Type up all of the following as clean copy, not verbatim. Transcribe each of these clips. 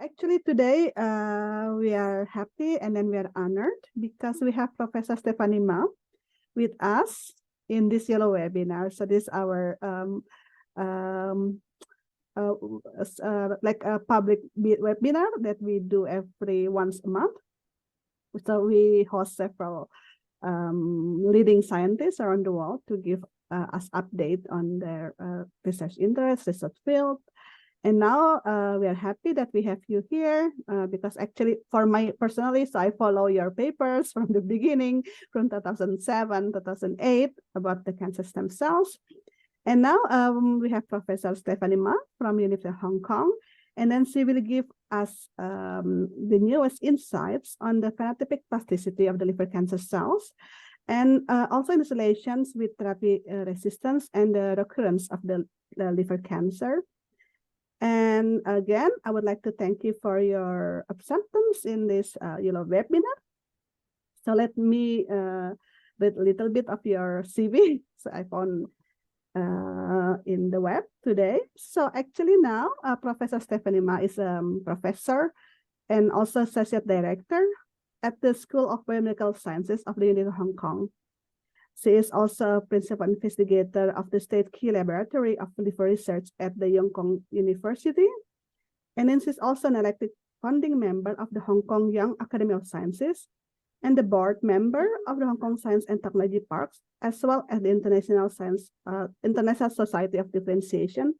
actually today we are happy and then we are honored because we have Professor Stephanie Ma with us in this yellow webinar. So this is our like a public webinar that we do every once a month. So we host several leading scientists around the world to give us update on their research interests, research field. And now we are happy that we have you here because actually for my personally, so I follow your papers from the beginning, from 2007, 2008 about the cancer stem cells. And now we have Professor Stephanie Ma from University of Hong Kong. And then she will give us the newest insights on the phenotypic plasticity of the liver cancer cells, and also in relations with therapy resistance and the recurrence of the liver cancer. And again, I would like to thank you for your acceptance in this webinar. So let me read a little bit of your CV. So I found in the web today. So actually now, Professor Stephanie Ma is a professor and also associate director at the School of Biomedical Sciences of the University of Hong Kong. She is also principal investigator of the State Key Laboratory of Liver Research at the Yong Kong University. And then she's also an elected founding member of the Hong Kong Young Academy of Sciences and the board member of the Hong Kong Science and Technology Parks, as well as the International Society of Differentiation.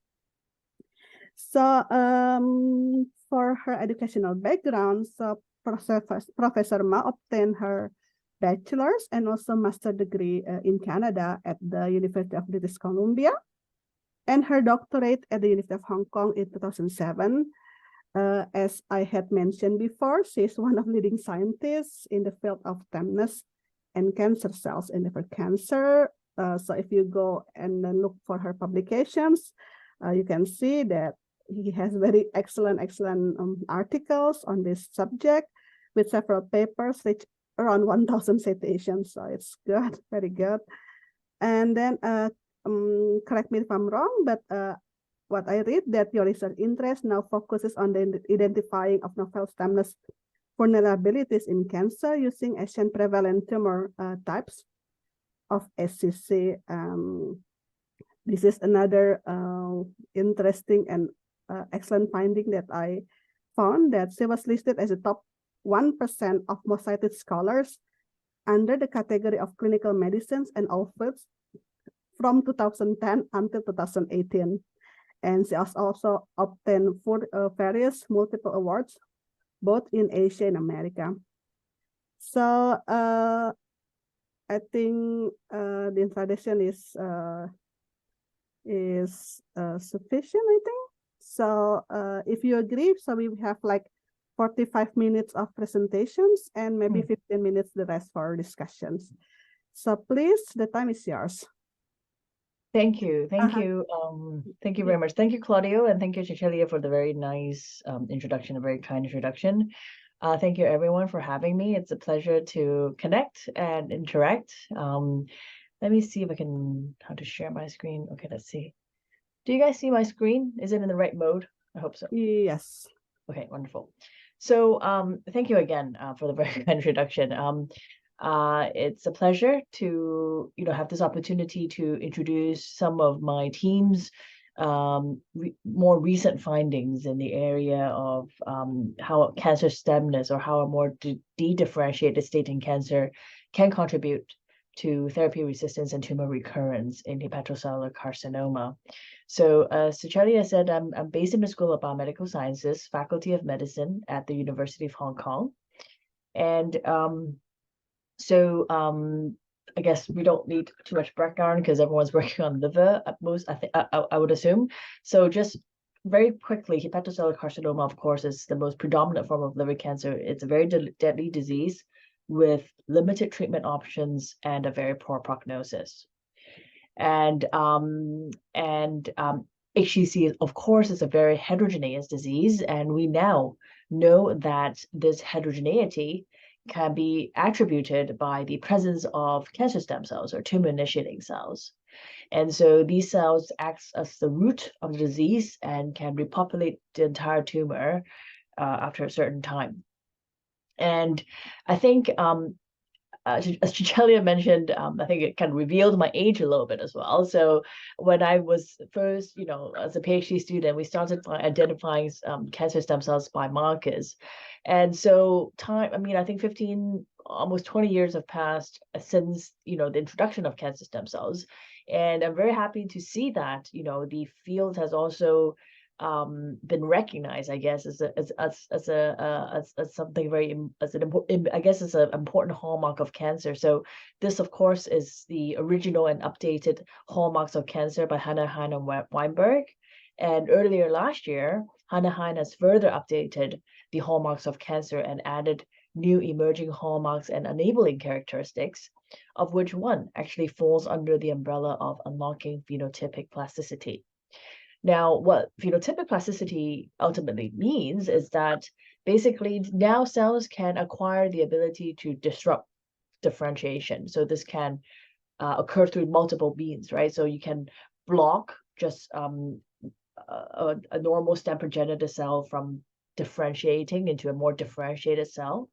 So for her educational background, so Professor Ma obtained her bachelor's and also master's degree in Canada at the University of British Columbia, and her doctorate at the University of Hong Kong in 2007. As I had mentioned before, she is one of leading scientists in the field of stemness and cancer cells in liver cancer. So if you go and look for her publications, you can see that he has very excellent articles on this subject with several papers, which around 1,000 citations. So it's good, very good. And then correct me if I'm wrong, but what I read that your research interest now focuses on the identifying of novel stemness vulnerabilities in cancer using Asian prevalent tumor types of HCC. This is another interesting and excellent finding that I found, that she was listed as a top 1% of most cited scholars under the category of clinical medicines and all fields from 2010 until 2018. And she has also obtained various multiple awards, both in Asia and America. So I think the introduction is sufficient, I think. So if you agree, so we have like 45 minutes of presentations and maybe 15 minutes the rest for discussions. So please, the time is yours. Thank you. Thank you. Thank you very much. Thank you, Claudio, and thank you, Cecilia, for the very nice introduction, a very kind introduction. Thank you, everyone, for having me. It's a pleasure to connect and interact. Let me see if I can, how to share my screen. Okay, let's see. Do you guys see my screen? Is it in the right mode? I hope so. Yes. Okay, wonderful. So thank you again for the very kind introduction. It's a pleasure to have this opportunity to introduce some of my team's more recent findings in the area of how cancer stemness, or how a more de-differentiated state in cancer can contribute to therapy resistance and tumor recurrence in hepatocellular carcinoma. So as Cecilia said, I'm based in the School of Biomedical Sciences, Faculty of Medicine at the University of Hong Kong. And so I guess we don't need too much background because everyone's working on liver at most, I would assume. So just very quickly, hepatocellular carcinoma, of course, is the most predominant form of liver cancer. It's a very deadly disease with limited treatment options and a very poor prognosis. And HCC, of course, is a very heterogeneous disease, and we now know that this heterogeneity can be attributed by the presence of cancer stem cells or tumor-initiating cells. And so these cells act as the root of the disease and can repopulate the entire tumor after a certain time. And I think as Chichelia mentioned, I think it kind of revealed my age a little bit as well. So when I was first, as a PhD student, we started by identifying cancer stem cells by markers. And so I think 15, almost 20 years have passed since, the introduction of cancer stem cells. And I'm very happy to see that, the field has also been recognized, I guess, as something very as an important, I guess, as an important hallmark of cancer. So this, of course, is the original and updated hallmarks of cancer by Hannah Hein and Weinberg. And earlier last year, Hannah Hein has further updated the hallmarks of cancer and added new emerging hallmarks and enabling characteristics, of which one actually falls under the umbrella of unlocking phenotypic plasticity. Now, what phenotypic plasticity ultimately means is that basically now cells can acquire the ability to disrupt differentiation. So this can occur through multiple means, right? So you can block just a normal stem progenitor cell from differentiating into a more differentiated cell.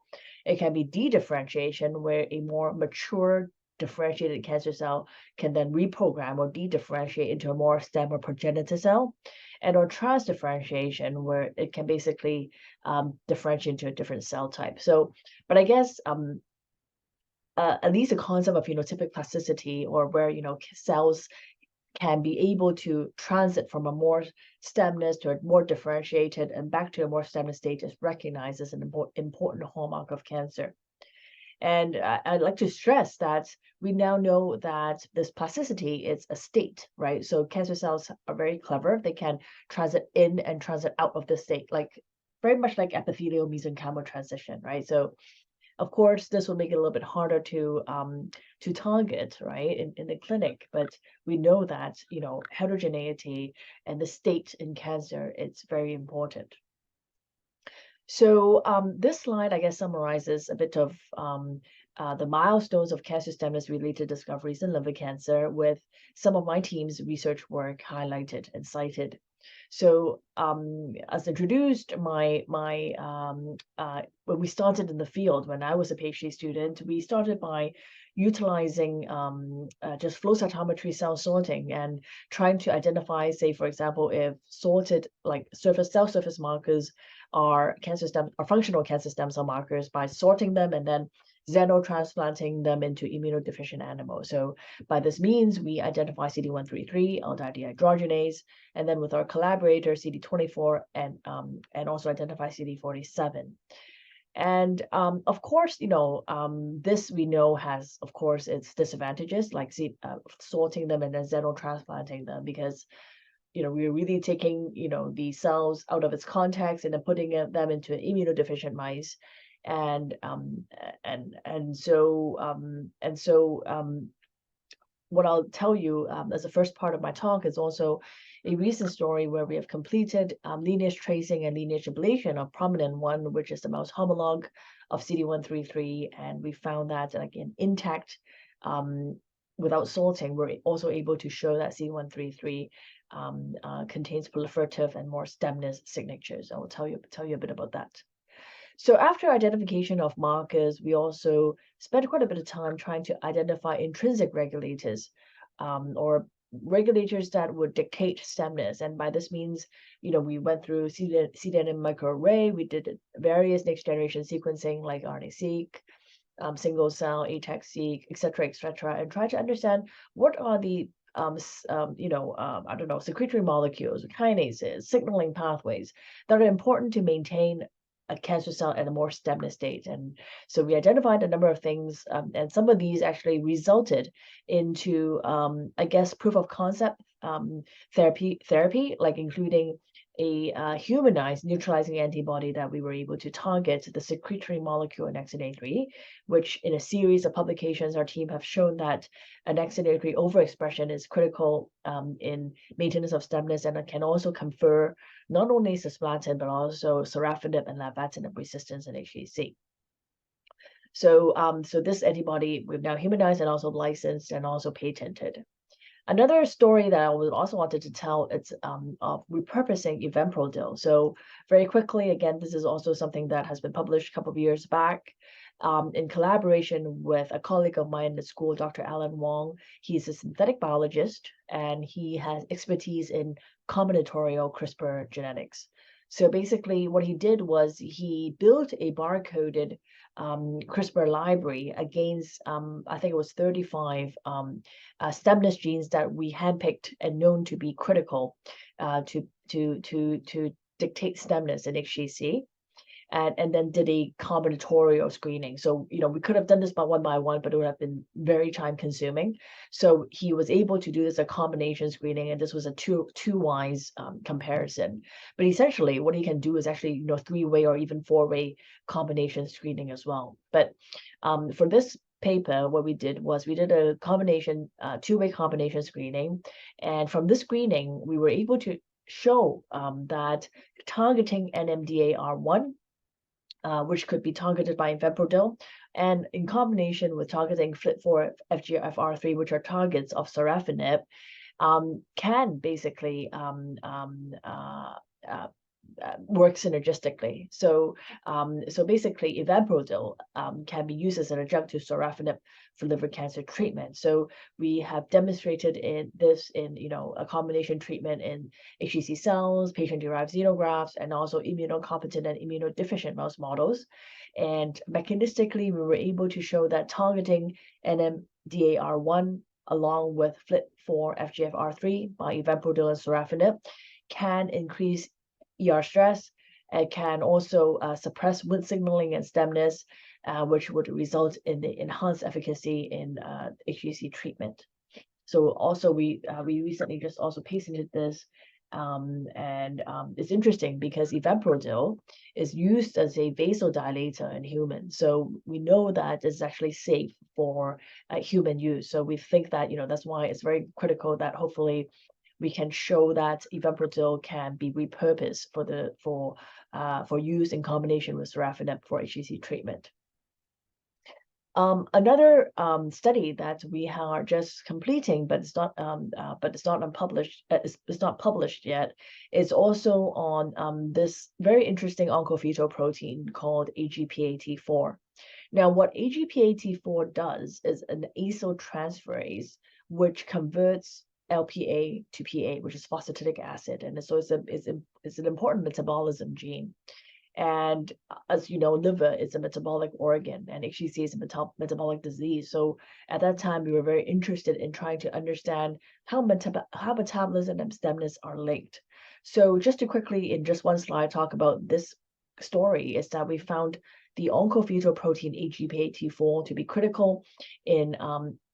It can be de-differentiation, where a more mature differentiated cancer cell can then reprogram or de-differentiate into a more stem or progenitor cell, and or transdifferentiation, where it can basically differentiate into a different cell type. So, but I guess at least the concept of phenotypic plasticity, or where cells can be able to transit from a more stemness to a more differentiated and back to a more stemness state, is recognized as an important hallmark of cancer. And I'd like to stress that we now know that this plasticity is a state, right? So cancer cells are very clever. They can transit in and transit out of the state, like very much like epithelial mesenchymal transition, right? So of course, this will make it a little bit harder to target, right, in the clinic. But we know that heterogeneity and the state in cancer, it's very important. So this slide, I guess, summarizes a bit of the milestones of cancer stemness-related discoveries in liver cancer, with some of my team's research work highlighted and cited. So as introduced, when we started in the field, when I was a PhD student, we started by utilizing just flow cytometry cell sorting and trying to identify, say, for example, if sorted like cell surface markers are functional cancer stem cell markers, by sorting them and then xenotransplanting them into immunodeficient animals. So by this means, we identify CD133, aldehyde dehydrogenase, and then with our collaborator CD24, and also identify CD47. And of course, this we know has, of course, its disadvantages, like sorting them and then xenotransplanting them, because we're really taking the cells out of its context and then putting them into immunodeficient mice. And so what I'll tell you as the first part of my talk is also a recent story where we have completed lineage tracing and lineage ablation of prominent one, which is the mouse homologue of CD133, and we found that, again, intact without sorting, we're also able to show that CD133 contains proliferative and more stemness signatures. I will tell you a bit about that. So after identification of markers, we also spent quite a bit of time trying to identify intrinsic regulators, or regulators that would dictate stemness. And by this means, we went through cDNA microarray, we did various next generation sequencing like RNA-seq, single cell, ATAC-seq, et cetera, and try to understand what are the secretory molecules, kinases, signaling pathways that are important to maintain a cancer cell at a more stemness state. And so we identified a number of things, and some of these actually resulted into, I guess, proof of concept therapy, like including a humanized neutralizing antibody that we were able to target the secretory molecule annexin-A3, which in a series of publications, our team have shown that annexin-A3 overexpression is critical in maintenance of stemness, and it can also confer not only cisplatin, but also sorafenib and lenvatinib resistance in HCC. So, so this antibody we've now humanized and also licensed and also patented. Another story that I would also wanted to tell, it's of repurposing evenprodil. So very quickly, again, this is also something that has been published a couple of years back in collaboration with a colleague of mine in the school, Dr. Alan Wong. He's a synthetic biologist, and he has expertise in combinatorial CRISPR genetics. So basically what he did was he built a barcoded CRISPR library against, I think it was 35 stemness genes that we handpicked and known to be critical to dictate stemness in HCC. And then did a combinatorial screening. So, we could have done this by one, but it would have been very time consuming. So he was able to do this a combination screening, and this was a two-wise comparison. But essentially what he can do is actually, three-way or even four-way combination screening as well. But for this paper, what we did was we did a combination, two-way combination screening. And from this screening, we were able to show that targeting NMDAR1, which could be targeted by evenprodil, and in combination with targeting FLT4, FGFR3, which are targets of sorafenib, can basically work synergistically. So basically, evenprodil can be used as an adjunct to sorafenib for liver cancer treatment. So we have demonstrated in a combination treatment in HCC cells, patient-derived xenografts, and also immunocompetent and immunodeficient mouse models. And mechanistically, we were able to show that targeting NMDAR1 along with FLT4, FGFR3 by evenprodil and sorafenib can increase ER stress. It can also suppress Wnt signaling and stemness, which would result in the enhanced efficacy in HCC treatment. So also we recently just also patented this, and it's interesting because evenprodil is used as a vasodilator in humans. So we know that it's actually safe for human use. So we think that that's why it's very critical that hopefully we can show that evenprodil can be repurposed for use in combination with sorafenib for HCC treatment. Another study that we are just completing, but it's not unpublished. It's not published yet. Is also on this very interesting oncofetal protein called AGPAT4. Now, what AGPAT4 does is an acyltransferase which converts LPA to PA, which is phosphatidic acid, and so it's an important metabolism gene. And as you know, liver is a metabolic organ, and HCC is a metabolic disease. So at that time, we were very interested in trying to understand how metabolism and stemness are linked. So just to quickly, in just one slide, talk about this story, is that we found the oncofetal protein AGPAT4 to be critical in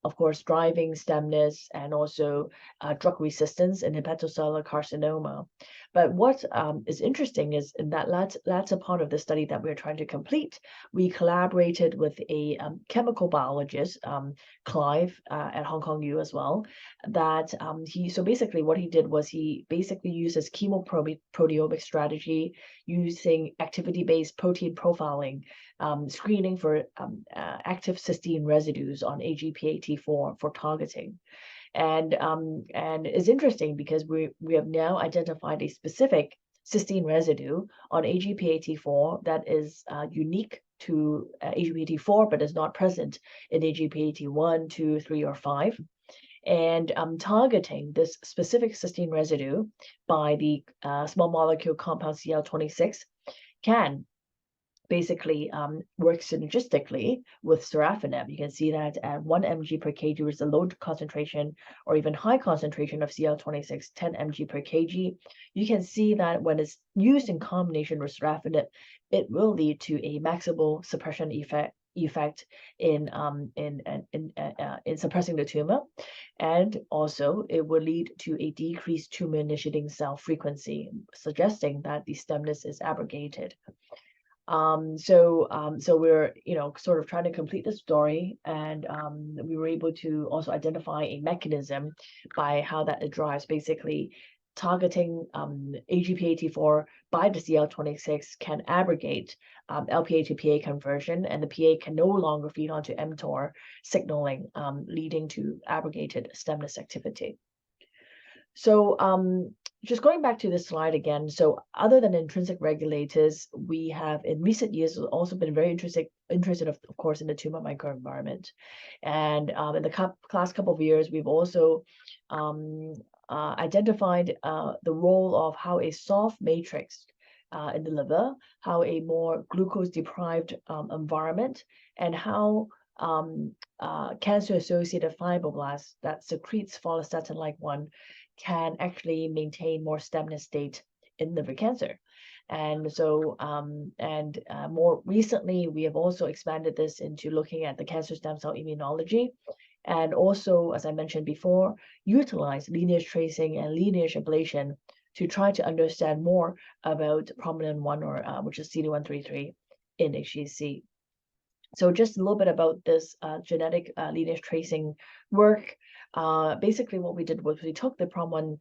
of course, driving stemness and also drug resistance in hepatocellular carcinoma. But what is interesting is in that latter part of the study that we're trying to complete, we collaborated with a chemical biologist, Clive, at Hong Kong U as well, that so basically what he did was he basically used his chemoproteomic strategy using activity-based protein profiling, screening for active cysteine residues on AGPAT4 for targeting. And it's interesting because we have now identified a specific cysteine residue on AGPAT4 that is unique to AGPAT4, but is not present in AGPAT1, 2, 3, or 5. And targeting this specific cysteine residue by the small molecule compound CL26 can basically work synergistically with sorafenib. You can see that at 1 mg per kg is a low concentration or even high concentration of CL26, 10 mg per kg. You can see that when it's used in combination with sorafenib, it will lead to a maximal suppression effect in suppressing the tumor, and also it will lead to a decreased tumor initiating cell frequency, suggesting that the stemness is abrogated. So we're sort of trying to complete the story, and we were able to also identify a mechanism by how that it drives basically targeting AGP84 by the CL26 can abrogate LPA to PA conversion, and the PA can no longer feed onto mTOR signaling, leading to abrogated stemness activity. So just going back to this slide again, so other than intrinsic regulators, we have in recent years also been very interested of course, in the tumor microenvironment. And in the last couple of years, we've also identified the role of how a soft matrix in the liver, how a more glucose-deprived environment, and how cancer-associated fibroblasts that secretes follistatin-like 1 can actually maintain more stemness state in liver cancer. And so, more recently, we have also expanded this into looking at the cancer stem cell immunology, and also, as I mentioned before, utilize lineage tracing and lineage ablation to try to understand more about prominent 1, or which is CD133 in HCC. So just a little bit about this genetic lineage tracing work. Basically, what we did was we took the PROM1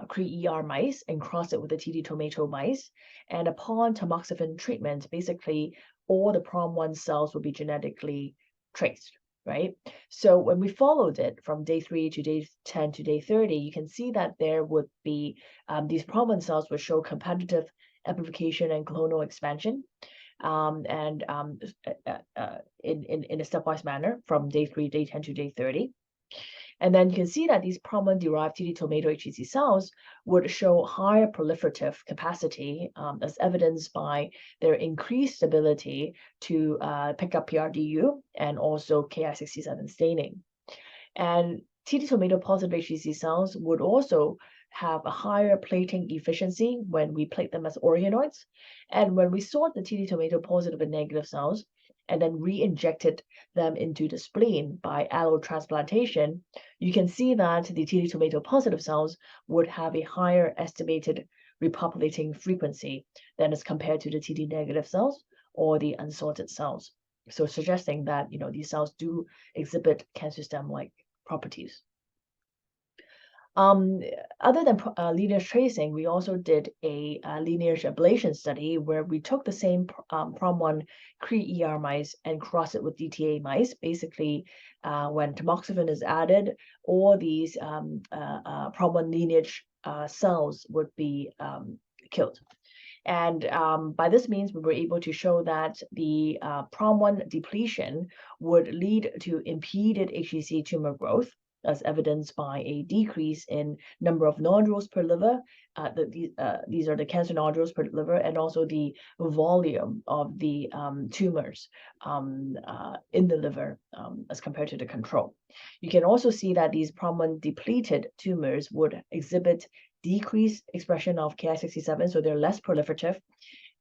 CRE-ER mice and crossed it with the TD tomato mice. And upon tamoxifen treatment, basically all the PROM1 cells will be genetically traced, right? So when we followed it from day 3 to day 10 to day 30, you can see that there would be these PROM1 cells would show competitive amplification and clonal expansion. In a stepwise manner from day 3, day 10 to day 30. And then you can see that these PROM1-derived TD tomato HCC cells would show higher proliferative capacity, as evidenced by their increased ability to pick up PRDU and also Ki67 staining. And TD tomato positive HCC cells would also have a higher plating efficiency when we plate them as organoids. And when we sort the TD tomato positive and negative cells and then re-injected them into the spleen by allotransplantation, you can see that the TD tomato positive cells would have a higher estimated repopulating frequency than as compared to the TD negative cells or the unsorted cells. So suggesting that, you know, these cells do exhibit cancer stem-like properties. Other than lineage tracing, we also did a lineage ablation study where we took the same PROM1 CRE-ER mice and crossed it with DTA mice. Basically, when tamoxifen is added, all these PROM1 lineage cells would be killed. And by this means, we were able to show that the PROM1 depletion would lead to impeded HCC tumor growth, as evidenced by a decrease in number of nodules per liver. These are the cancer nodules per liver, and also the volume of the tumors in the liver as compared to the control. You can also see that these PROM1 depleted tumors would exhibit decreased expression of Ki67, so they're less proliferative.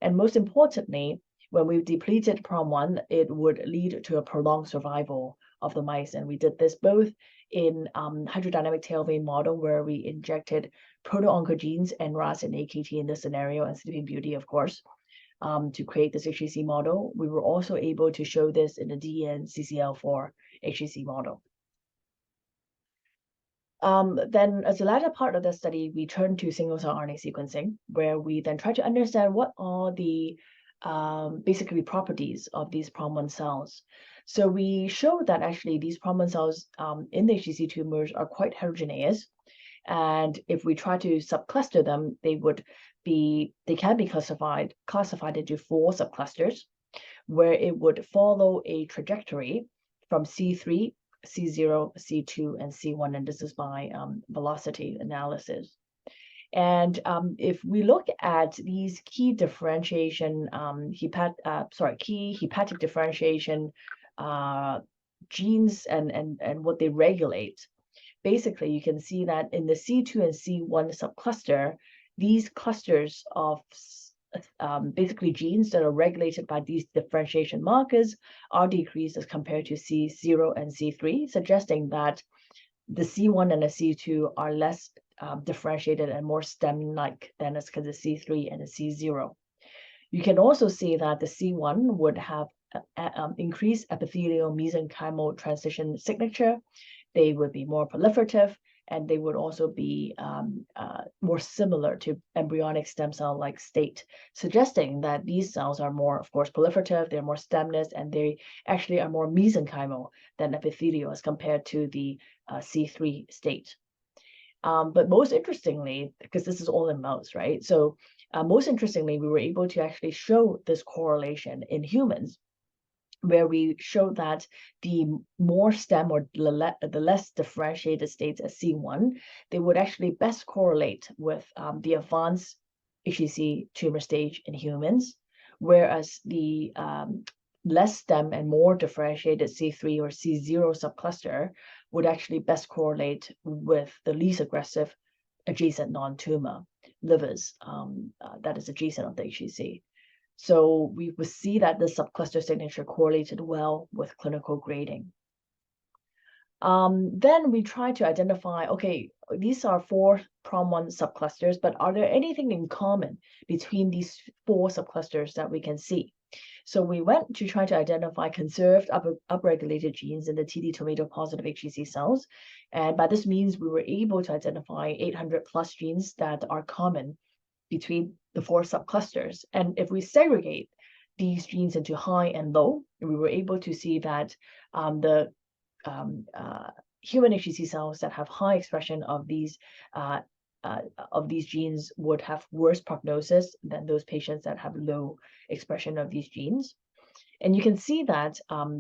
And most importantly, when we depleted PROM1, it would lead to a prolonged survival of the mice. And we did this both in hydrodynamic tail vein model, where we injected proto-oncogenes and RAS and AKT in this scenario, and Sleeping Beauty, of course, to create this HCC model. We were also able to show this in the DN CCL4 HCC model. Then as the latter part of the study, we turned to single-cell RNA sequencing, where we then tried to understand what are the basically properties of these PROM1 cells. So we showed that actually these PROM1 cells in the HCC tumors are quite heterogeneous. And if we try to subcluster them, they can be classified into 4 subclusters, where it would follow a trajectory from C3, C0, C2, and C1, and this is by velocity analysis. And if we look at these key differentiation, key hepatic differentiation genes and what they regulate, basically you can see that in the C2 and C1 subcluster, these clusters of basically genes that are regulated by these differentiation markers are decreased as compared to C0 and C3, suggesting that the C1 and the C2 are less differentiated and more stem-like than as the C3 and the C0. You can also see that the C1 would have increased epithelial mesenchymal transition signature. They would be more proliferative, and they would also be more similar to embryonic stem cell-like state, suggesting that these cells are more, of course, proliferative, they're more stemness, and they actually are more mesenchymal than epithelial as compared to the C3 state. But most interestingly, because this is all in mouse, right? So most interestingly, we were able to actually show this correlation in humans, where we showed that the more stem or the less differentiated states as C1, they would actually best correlate with the advanced HCC tumor stage in humans, whereas the less stem and more differentiated C3 or C0 subcluster would actually best correlate with the least aggressive adjacent non-tumor livers that is adjacent of the HCC. So we would see that the subcluster signature correlated well with clinical grading. Then we try to identify, okay, these are 4 PROM1 subclusters, but are there anything in common between these 4 subclusters that we can see? So we went to try to identify conserved upregulated genes in the TD tomato positive HCC cells. And by this means, we were able to identify 800 plus genes that are common between the 4 subclusters. And if we segregate these genes into high and low, we were able to see that the human HCC cells that have high expression of these genes would have worse prognosis than those patients that have low expression of these genes. And you can see that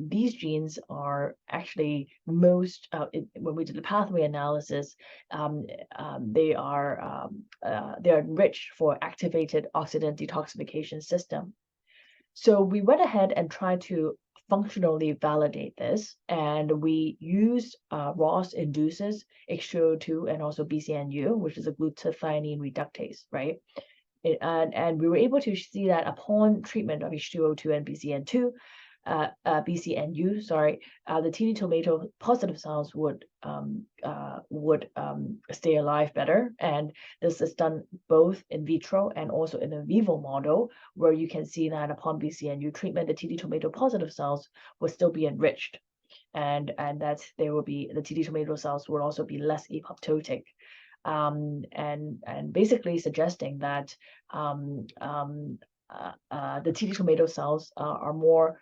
these genes are actually most, when we did the pathway analysis, they are enriched for activated oxidant detoxification system. So we went ahead and tried to functionally validate this, and we used ROS induces H2O2 and also BCNU, which is a glutathione reductase, right? And we were able to see that upon treatment of H2O2 and BCNU, the TD tomato positive cells would stay alive better. And this is done both in vitro and also in a vivo model, where you can see that upon BCNU treatment, the TD tomato positive cells will still be enriched, and that there will be the TD tomato cells will also be less apoptotic. And basically suggesting that the TD tomato cells are more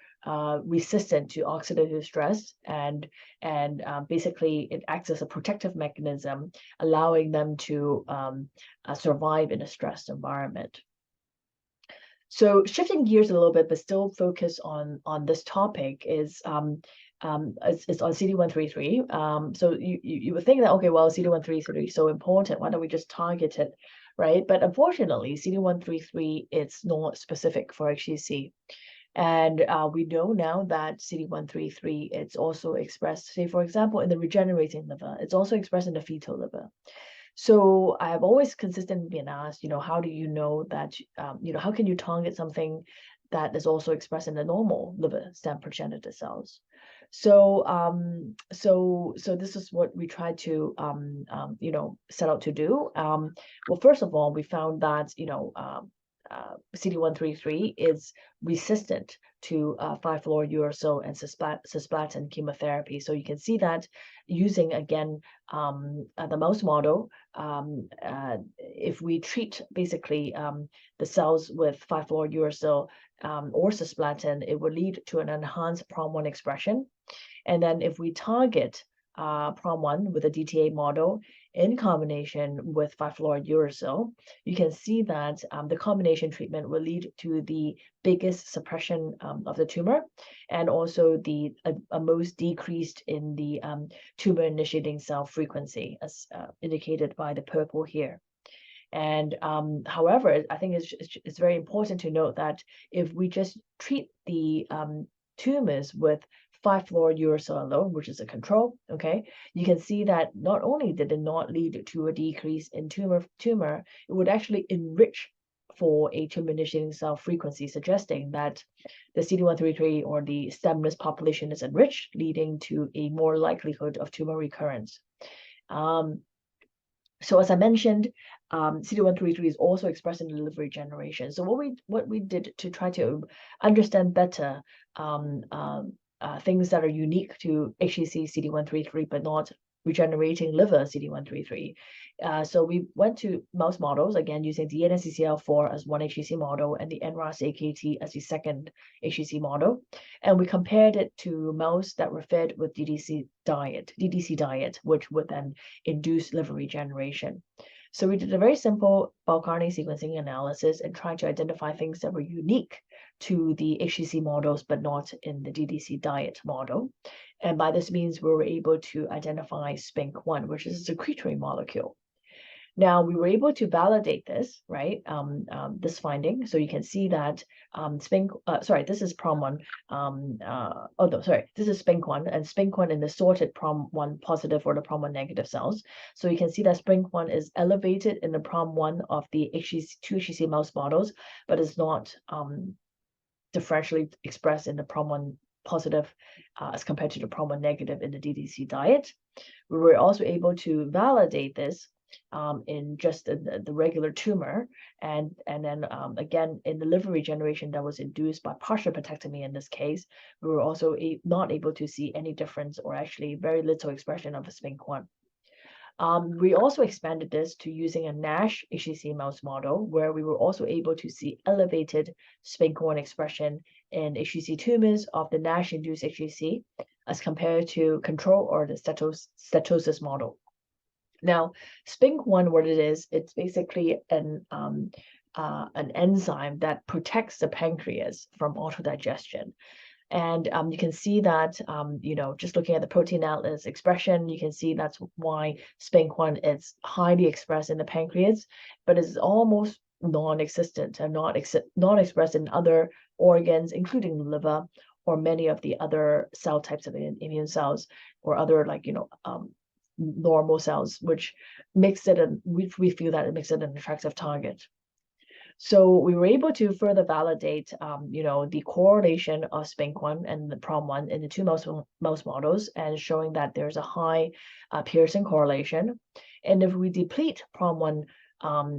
resistant to oxidative stress, and basically it acts as a protective mechanism, allowing them to survive in a stressed environment. So shifting gears a little bit, but still focus on this topic is it's on CD133. So you would think that, okay, well, CD133 is so important, why don't we just target it, right? But unfortunately, CD133, it's not specific for HCC. And we know now that CD133, it's also expressed, say, for example, in the regenerating liver. It's also expressed in the fetal liver. So I have always consistently been asked, how do you know that, how can you target something that is also expressed in the normal liver stem progenitor cells? So, so this is what we tried to, set out to do. Well, first of all, we found that, CD133 is resistant to 5-fluorouracil and cisplatin chemotherapy. So you can see that using, again, the mouse model, if we treat basically the cells with 5-fluorouracil or cisplatin, it would lead to an enhanced PROM1 expression. And then if we target PROM1 with a DTA model in combination with 5-fluorouracil, you can see that the combination treatment will lead to the biggest suppression of the tumor, and also the most decreased in the tumor initiating cell frequency, as indicated by the purple here. And however, I think it's very important to note that if we just treat the tumors with 5-fluorouracil alone, which is a control, okay, you can see that not only did it not lead to a decrease in tumor, it would actually enrich for a tumor initiating cell frequency, suggesting that the CD133 or the stemless population is enriched, leading to a more likelihood of tumor recurrence. So as I mentioned, CD133 is also expressed in the liver regeneration. So what we did to try to understand better things that are unique to HCC CD133 but not regenerating liver CD133. So we went to mouse models, again, using the NSCCL4 as one HCC model and the NRAS-AKT as the second HCC model. And we compared it to mouse that were fed with DDC diet, which would then induce liver regeneration. So we did a very simple bulk RNA sequencing analysis and tried to identify things that were unique to the HCC models, but not in the DDC diet model. And by this means, we were able to identify SPINK1, which is a secretory molecule. Now, we were able to validate this, right, this finding. So you can see that this is PROM1. This is SPINK1, and SPINK1 in the sorted PROM1 positive or the PROM1 negative cells. So you can see that SPINK1 is elevated in the PROM1 of the two HCC mouse models, but is not differentially expressed in the PROM1 positive as compared to the PROM1 negative in the DDC diet. We were also able to validate this in just the regular tumor, and then again in the liver regeneration that was induced by partial apoptectomy in this case, we were also not able to see any difference or actually very little expression of a SPINK1. We also expanded this to using a NASH HCC mouse model, where we were also able to see elevated SPINK1 expression in HCC tumors of the NASH-induced HCC as compared to control or the steatosis model. Now, SPINK1, what it is, it's basically an enzyme that protects the pancreas from autodigestion. And you can see that, just looking at the protein atlas expression, you can see that's why SPINK1 is highly expressed in the pancreas, but is almost non-existent and not expressed in other organs, including the liver or many of the other cell types of immune cells or other normal cells, which makes it we feel that it makes it an attractive target. So we were able to further validate, the correlation of SPINK1 and the PROM1 in the two mouse models, and showing that there's a high Pearson correlation. And if we deplete PROM1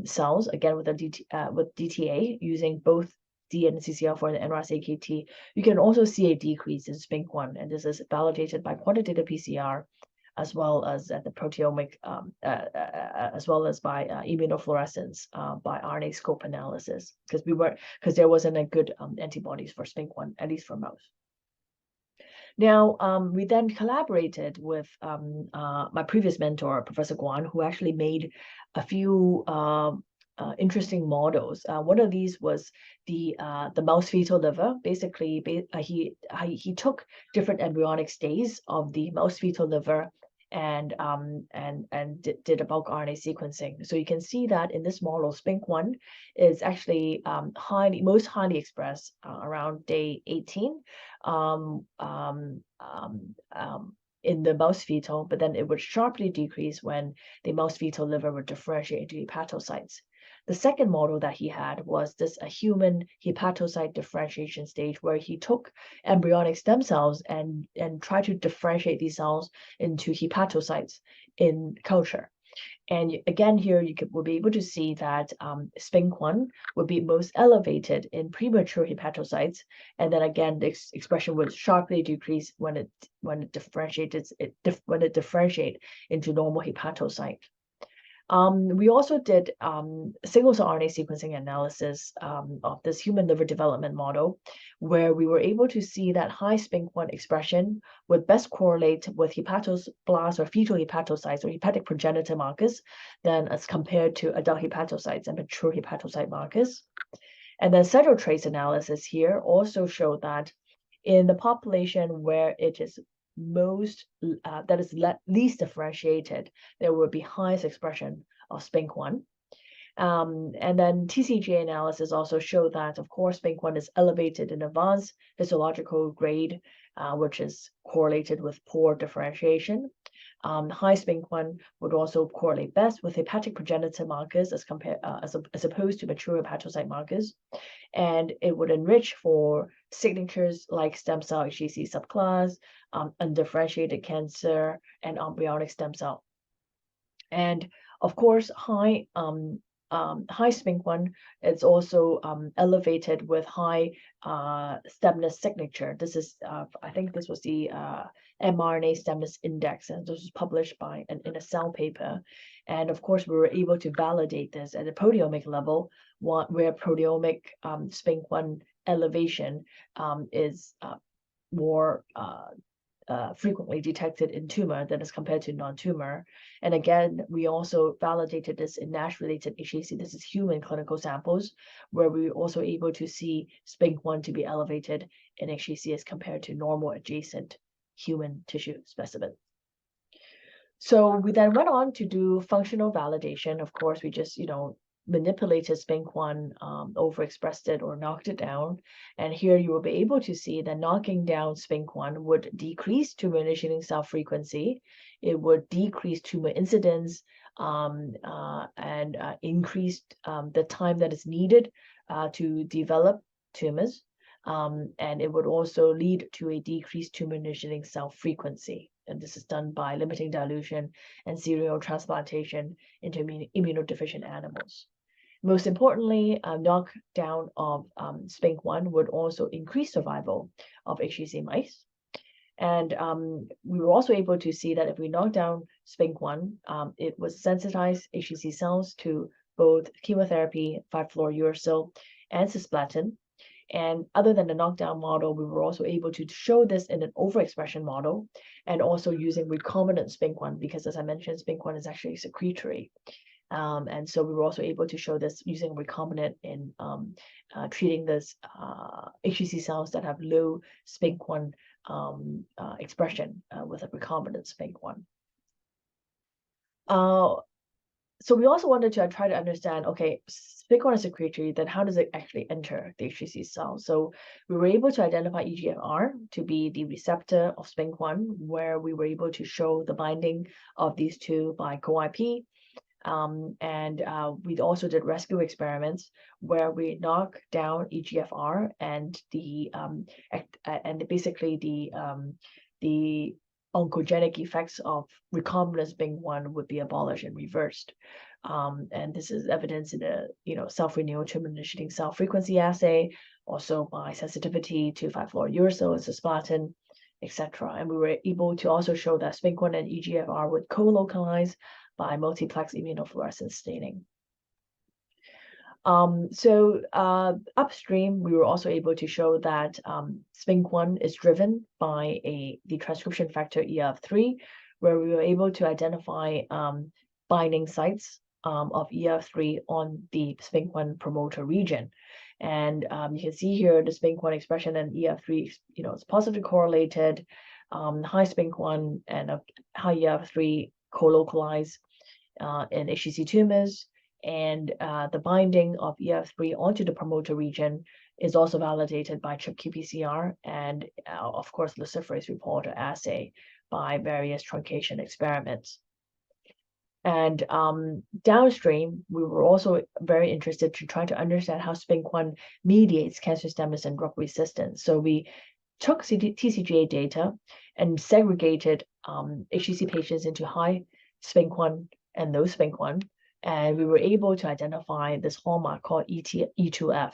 cells, again with DTA using both DNCCL4 and NRAS-AKT, you can also see a decrease in SPINK1, and this is validated by quantitative PCR, as well as at the proteomic, as well as by immunofluorescence, by RNA scope analysis, because there wasn't a good antibodies for SPINK1, at least for mouse. Now, we then collaborated with my previous mentor, Professor Guan, who actually made a few interesting models. One of these was the mouse fetal liver. Basically, he took different embryonic stages of the mouse fetal liver and did a bulk RNA sequencing. So you can see that in this model, SPINK1 is actually most highly expressed around day 18 in the mouse fetal, but then it would sharply decrease when the mouse fetal liver would differentiate into hepatocytes. The second model that he had was a human hepatocyte differentiation stage, where he took embryonic stem cells and tried to differentiate these cells into hepatocytes in culture. And again, here will be able to see that SPINK1 would be most elevated in premature hepatocytes, and then again the expression would sharply decrease when it differentiates into normal hepatocyte. We also did single-cell RNA sequencing analysis of this human liver development model, where we were able to see that high SPINK1 expression would best correlate with hepatoblast or fetal hepatocytes or hepatic progenitor markers than as compared to adult hepatocytes and mature hepatocyte markers. And then cellular trace analysis here also showed that in the population where it is least differentiated, there will be highest expression of SPINK1. And then TCGA analysis also showed that, of course, SPINK1 is elevated in advanced histological grade, which is correlated with poor differentiation. High SPINK1 would also correlate best with hepatic progenitor markers as opposed to mature hepatocyte markers, and it would enrich for signatures like stem cell HCC subclass, undifferentiated cancer, and embryonic stem cell. And of course, high high SPINK1, it's also elevated with high stemness signature. This is, I think this was the mRNA stemness index, and this was published in a Cell paper. And of course, we were able to validate this at a proteomic level, where proteomic SPINK1 elevation is more frequently detected in tumor than as compared to non-tumor. And again, we also validated this in NASH-related HCC. This is human clinical samples, where we were also able to see SPINK1 to be elevated in HCC as compared to normal adjacent human tissue specimen. So we then went on to do functional validation. Of course, we just, manipulated SPINK1, overexpressed it or knocked it down. And here you will be able to see that knocking down SPINK1 would decrease tumor initiating cell frequency. It would decrease tumor incidence and increase the time that is needed to develop tumors. And it would also lead to a decreased tumor initiating cell frequency. And this is done by limiting dilution and serial transplantation into immunodeficient animals. Most importantly, knockdown of SPINK1 would also increase survival of HCC mice. And we were also able to see that if we knock down SPINK1, it would sensitize HCC cells to both chemotherapy, 5-fluorouracil, and cisplatin. And other than the knockdown model, we were also able to show this in an overexpression model, and also using recombinant SPINK1, because as I mentioned, SPINK1 is actually secretory. And so we were also able to show this using recombinant in treating this HCC cells that have low SPINK1 expression with a recombinant SPINK1. So we also wanted to try to understand, okay, SPINK1 is secretory, then how does it actually enter the HCC cell? So we were able to identify EGFR to be the receptor of SPINK1, where we were able to show the binding of these two by co-IP. And we also did rescue experiments where we knock down EGFR, and basically the oncogenic effects of recombinant SPINK1 would be abolished and reversed. And this is evidence in a self-renewal tumor initiating cell frequency assay, also by sensitivity to 5-fluorouracil and cisplatin, etc. And we were able to also show that SPINK1 and EGFR would co-localize by multiplex immunofluorescence staining. Upstream, we were also able to show that SPINK1 is driven by the transcription factor EF3, where we were able to identify binding sites of EF3 on the SPINK1 promoter region. And you can see here the SPINK1 expression and EF3, it's positively correlated. High SPINK1 and high EF3 co-localize in HCC tumors, and the binding of EF3 onto the promoter region is also validated by CHIP-qPCR and, of course, luciferase reporter assay by various truncation experiments. And downstream, we were also very interested to try to understand how SPINK1 mediates cancer stemness and drug resistance. So we took TCGA data and segregated HCC patients into high SPINK1 and low SPINK1, and we were able to identify this hallmark called E2F.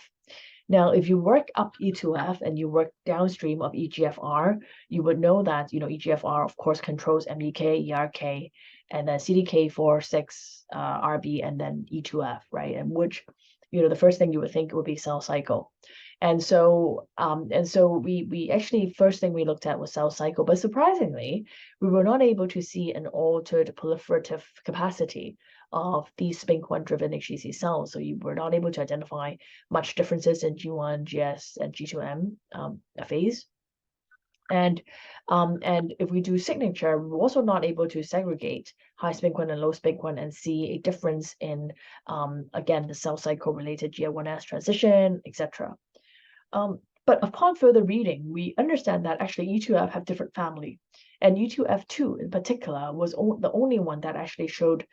Now, if you work up E2F and you work downstream of EGFR, you would know that EGFR, of course, controls MEK, ERK, and then CDK4/6, RB, and then E2F, right? And which, the first thing you would think would be cell cycle. And so we actually, first thing we looked at was cell cycle, but surprisingly, we were not able to see an altered proliferative capacity of these SPINK1-driven HCC cells. So you were not able to identify much differences in G1, GS, and G2M phase. And if we do signature, we're also not able to segregate high SPINK1 and low SPINK1 and see a difference in, again, the cell cycle related GL1S transition, etc. But upon further reading, we understand that actually E2F have different family, and E2F2 in particular was the only one that actually showed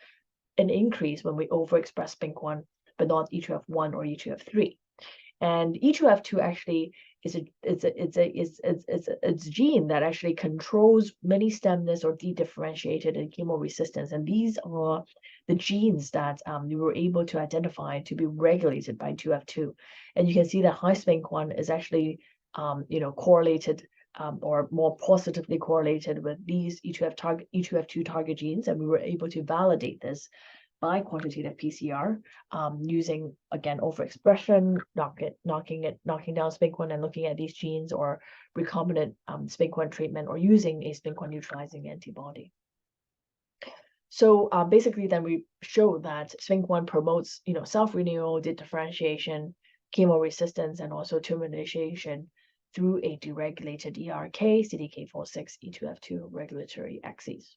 an increase when we overexpress SPINK1, but not E2F1 or E2F3. And E2F2 actually is a gene that actually controls many stemness or dedifferentiated and chemoresistance. And these are the genes that we were able to identify to be regulated by 2F2. And you can see that high SPINK1 is actually correlated or more positively correlated with these E2F2 target genes. And we were able to validate this by quantitative PCR using, again, overexpression, knocking down SPINK1 and looking at these genes, or recombinant SPINK1 treatment, or using a SPINK1 neutralizing antibody. So basically, then we show that SPINK1 promotes, self-renewal, dedifferentiation, chemoresistance, and also tumor initiation through a deregulated ERK, CDK4/6, E2F2 regulatory axes.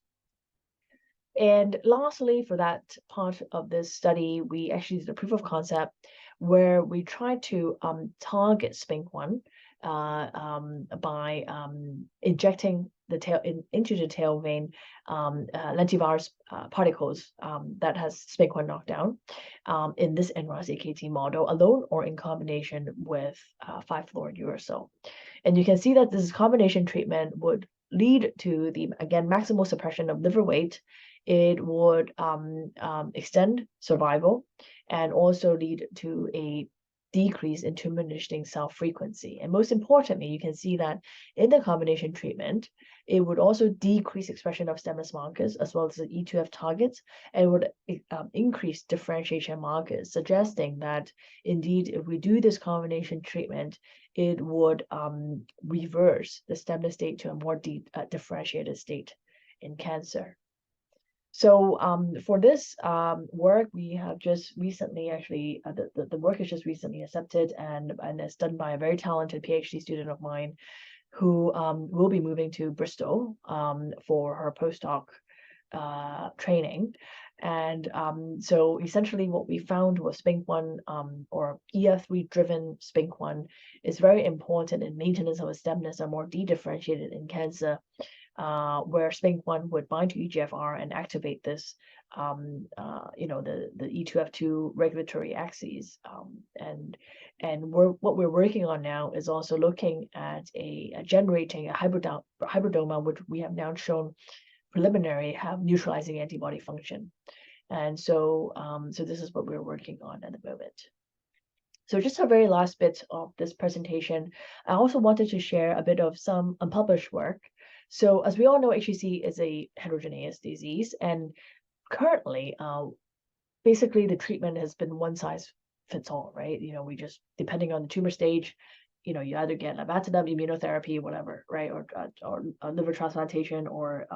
And lastly, for that part of this study, we actually did a proof of concept where we tried to target SPINK1 by injecting into the tail vein lentivirus particles that has SPINK1 knockdown in this NRAS-AKT model, alone or in combination with 5-fluorouracil. And you can see that this combination treatment would lead to the, again, maximal suppression of liver weight. It would extend survival and also lead to a decrease in tumor initiating cell frequency. And most importantly, you can see that in the combination treatment, it would also decrease expression of stemness markers as well as the E2F targets, and would increase differentiation markers, suggesting that indeed, if we do this combination treatment, it would reverse the stemness state to a more differentiated state in cancer. So for this work, we have just recently, actually, the work is just recently accepted, and it's done by a very talented PhD student of mine who will be moving to Bristol for her postdoc training. And so essentially what we found was SPINK1 or EF3-driven SPINK1 is very important in maintenance of a stemness or more dedifferentiated in cancer, where SPINK1 would bind to EGFR and activate this, the E2F2 regulatory axes. And what we're working on now is also looking at generating a hybridoma, which we have now shown preliminary have neutralizing antibody function. And so, so this is what we're working on at the moment. So just a very last bit of this presentation, I also wanted to share a bit of some unpublished work. So as we all know, HCC is a heterogeneous disease, and currently, basically the treatment has been one size fits all, right? We just, depending on the tumor stage, you either get lenvatinib, immunotherapy, whatever, right? Or liver transplantation, or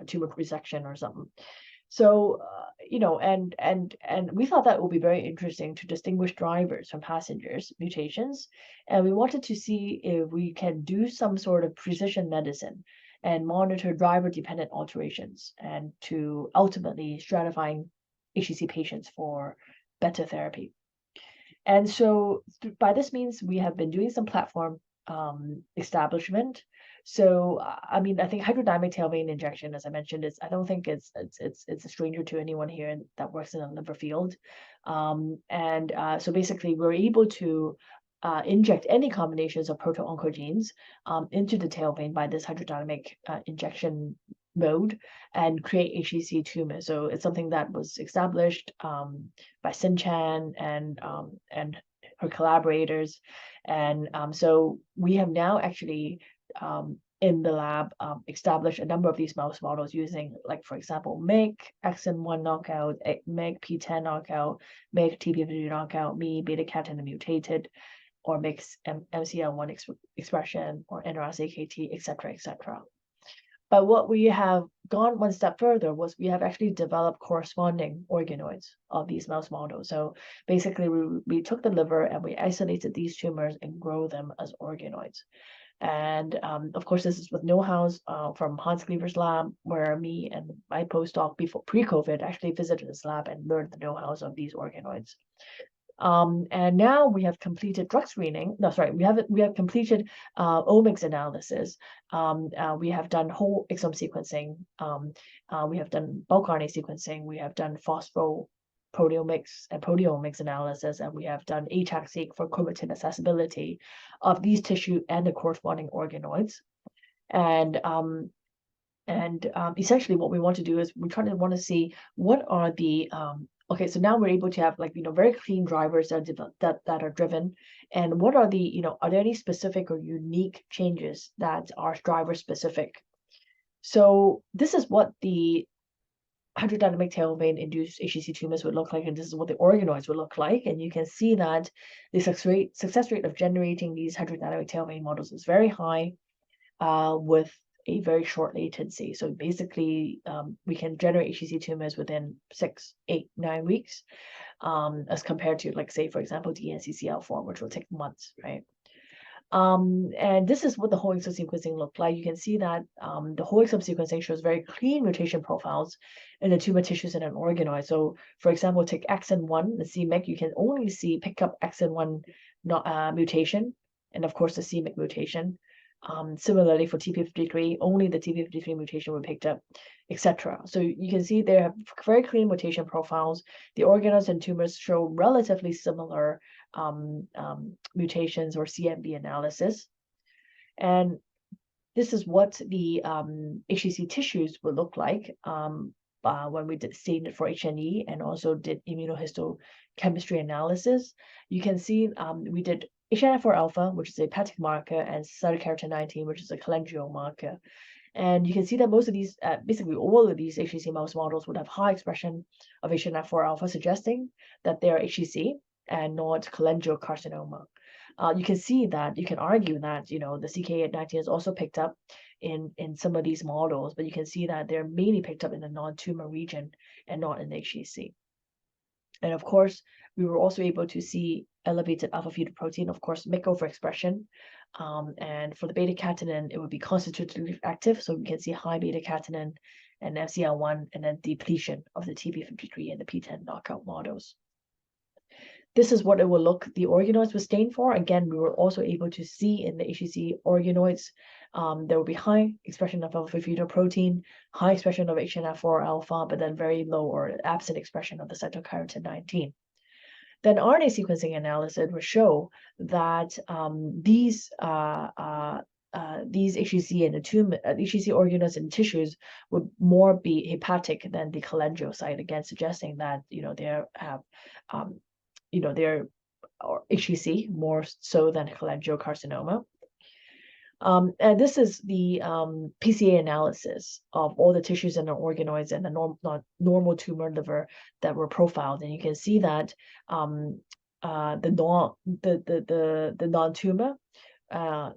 tumor resection or something. So, and we thought that would be very interesting to distinguish drivers from passengers, mutations. And we wanted to see if we can do some sort of precision medicine and monitor driver-dependent alterations, and to ultimately stratifying HCC patients for better therapy. And so by this means, we have been doing some platform establishment. So, I mean, I think hydrodynamic tail vein injection, as I mentioned, I don't think it's a stranger to anyone here that works in the liver field. So basically, we're able to inject any combinations of proto-oncogenes into the tail vein by this hydrodynamic injection mode and create HCC tumor. So it's something that was established by Sin Chan and her collaborators. And so we have now actually in the lab established a number of these mouse models using, like, for example, MEG exon 1 knockout, MEG P10 knockout, MEG TP53 knockout, Me beta-catenin mutated, or mixed MCL1 expression, or NRAS-AKT, etc., etc. But what we have gone one step further was we have actually developed corresponding organoids of these mouse models. So basically, we took the liver and we isolated these tumors and grow them as organoids. And of course, this is with know-hows from Hans Cleaver's lab, where me and my postdoc pre-COVID actually visited this lab and learned the know-hows of these organoids. And now we have completed drug screening. No, sorry, we have completed omics analysis. We have done whole exome sequencing. We have done bulk RNA sequencing. We have done phospho proteomics and proteomics analysis, and we have done ATAC-seq for chromatin accessibility of these tissue and the corresponding organoids. And essentially what we want to do is we want to see what are the okay, so now we're able to have, like, very clean drivers that are driven, and what are the, are there any specific or unique changes that are driver specific? So this is what the hydrodynamic tail vein induced HCC tumors would look like, and this is what the organoids would look like. And you can see that the success rate of generating these hydrodynamic tail vein models is very high, with a very short latency. So basically, we can generate HCC tumors within 6, 8, 9 weeks, as compared to, like, say, for example, DNCCL form, which will take months, right? And this is what the whole exome sequencing looked like. You can see that the whole exome sequencing shows very clean mutation profiles in the tumor tissues and an organoid. So, for example, take XN1, the c-MYC, you can only pick up XN1 mutation, and of course the c-MYC mutation. Similarly for TP53, only the TP53 mutation were picked up, etc. So you can see they have very clean mutation profiles. The organoids and tumors show relatively similar mutations or CMV analysis. And this is what the HCC tissues would look like when we stained it for H&E and also did immunohistochemistry analysis. You can see we did HNF4 alpha, which is a hepatic marker, and cytokeratin 19, which is a cholangio marker. And you can see that most of these, basically all of these HCC mouse models would have high expression of HNF4 alpha, suggesting that they are HCC and not cholangiocarcinoma. You can see that, you can argue that, the CK19 is also picked up in some of these models, but you can see that they're mainly picked up in the non-tumor region and not in the HCC. And of course, we were also able to see elevated alpha-fetoprotein, of course, MYC overexpression. And for the beta-catenin, it would be constitutively active. So we can see high beta-catenin and FCL1, and then depletion of the TP53 and the P10 knockout models. This is what it will look, the organoids were stained for. Again, we were also able to see in the HCC organoids, there will be high expression of alpha-fetoprotein, high expression of HNF4 alpha, but then very low or absent expression of the cytokeratin 19. Then RNA sequencing analysis will show that these HCC and the tumor, HCC organoids and tissues would more be hepatic than the cholangiocyte, again suggesting that they have they're HCC more so than cholangiocarcinoma. And this is the PCA analysis of all the tissues and the organoids and the normal tumor liver that were profiled, and you can see that the non-tumor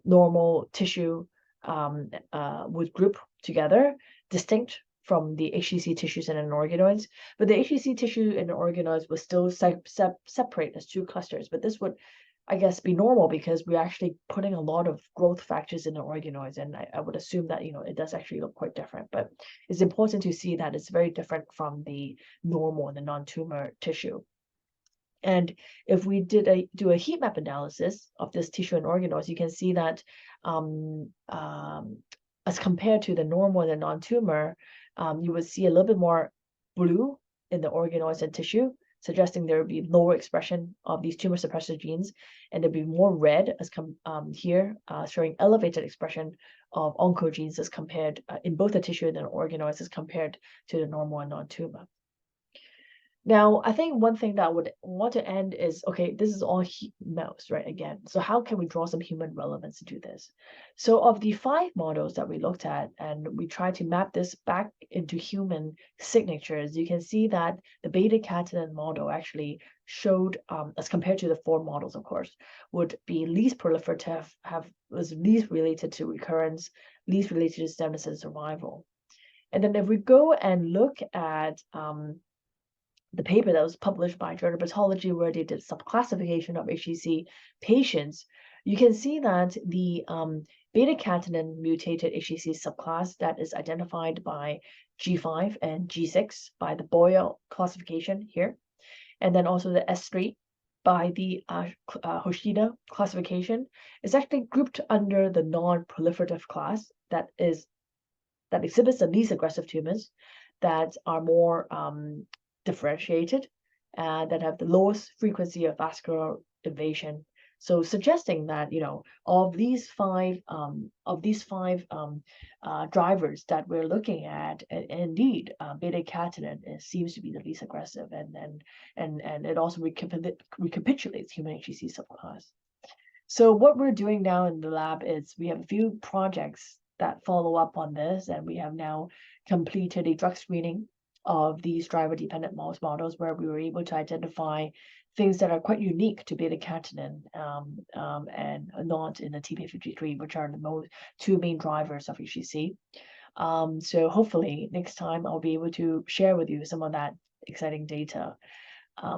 normal tissue would group together, distinct from the HCC tissues and organoids, but the HCC tissue and organoids was still separate as two clusters. But this would, I guess, be normal because we're actually putting a lot of growth factors in the organoids, and I would assume that it does actually look quite different. But it's important to see that it's very different from the normal and the non-tumor tissue. And if we do a heat map analysis of this tissue and organoids, you can see that as compared to the normal and the non-tumor, you would see a little bit more blue in the organoids and tissue, suggesting there would be lower expression of these tumor suppressor genes, and there'd be more red as here, showing elevated expression of oncogenes as compared in both the tissue and the organoids as compared to the normal and non-tumor. Now, I think one thing that I would want to end is, okay, this is all mouse, right? Again, so how can we draw some human relevance to do this? So of the 5 models that we looked at, and we tried to map this back into human signatures, you can see that the beta-catenin model actually showed, as compared to the 4 models, of course, would be least proliferative, was least related to recurrence, least related to stem cell survival. And then if we go and look at the paper that was published by Dermatology, where they did subclassification of HCC patients, you can see that the beta-catenin mutated HCC subclass that is identified by G5 and G6 by the Boyle classification here, and then also the S3 by the Hoshida classification, is actually grouped under the non-proliferative class that exhibits the least aggressive tumors that are more differentiated that have the lowest frequency of vascular invasion. So suggesting that, of these five drivers that we're looking at, indeed, beta-catenin seems to be the least aggressive, and it also recapitulates human HCC subclass. So what we're doing now in the lab is we have a few projects that follow up on this, and we have now completed a drug screening of these driver-dependent mouse models where we were able to identify things that are quite unique to beta-catenin and not in the TP53, which are the two main drivers of HCC. So hopefully next time I'll be able to share with you some of that exciting data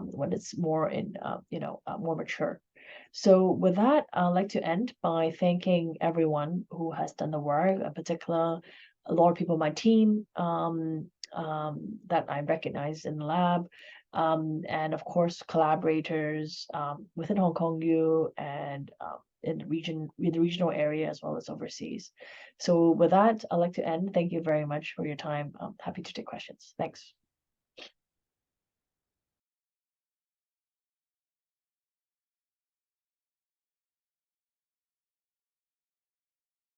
when it's more more mature. So with that, I'd like to end by thanking everyone who has done the work, in particular, a lot of people on my team that I recognize in the lab, and of course, collaborators within Hong Kong U and in the regional area as well as overseas. So with that, I'd like to end. Thank you very much for your time. I'm happy to take questions. Thanks.